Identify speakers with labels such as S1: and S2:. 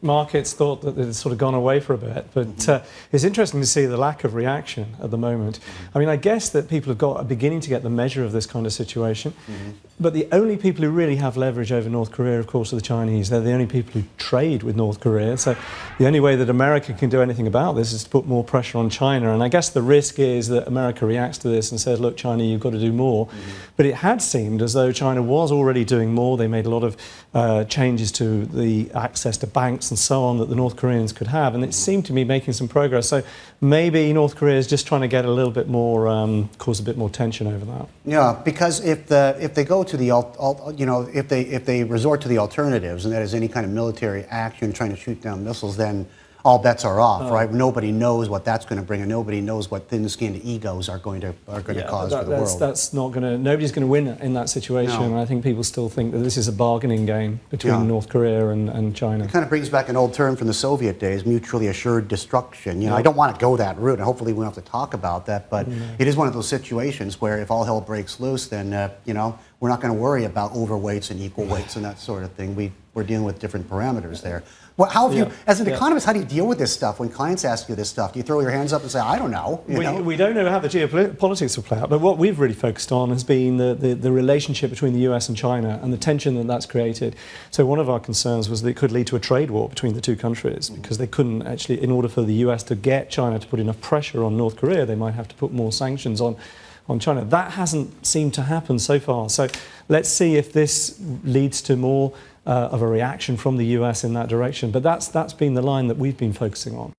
S1: Markets thought that it had sort of gone away for a bit, but it's interesting to see the lack of reaction at the moment. I mean, I guess that people are beginning to get the measure of this kind of situation, but the only people who really have leverage over North Korea, of course, are the Chinese. They're the only people who trade with North Korea, so the only way that America can do anything about this is to put more pressure on China, and I guess the risk is that America reacts to this and says, look, China, you've got to do more. But it had seemed as though China was already doing more. They made a lot of changes to the access to banks and so on that the North Koreans could have, and it seemed to be making some progress. So maybe North Korea is just trying to get a little bit more, cause a bit more tension over that.
S2: Yeah, because if they go to the if they resort to the alternatives, and that is any kind of military action trying to shoot down missiles, then all bets are off, right? Nobody knows what that's going to bring, and nobody knows what thin-skinned egos are going to cause for the world.
S1: That's not going to. Nobody's going to win in that situation.
S2: No.
S1: I think people still think that this is a bargaining game between North Korea and China.
S2: It kind of brings back an old term from the Soviet days: mutually assured destruction. You know, I don't want to go that route, and hopefully we don't have to talk about that. But it is one of those situations where if all hell breaks loose, then we're not going to worry about overweights and equal weights and that sort of thing. We're dealing with different parameters there. Well, how have you, as an economist, how do you deal with this stuff when clients ask you this stuff? Do you throw your hands up and say, I don't know?
S1: We don't know how the geopolitics will play out, but what we've really focused on has been the relationship between the US and China and the tension that that's created. So one of our concerns was that it could lead to a trade war between the two countries, because they couldn't actually, in order for the US to get China to put enough pressure on North Korea, they might have to put more sanctions on China. That hasn't seemed to happen so far. So let's see if this leads to more of a reaction from the US in that direction. But that's been the line that we've been focusing on.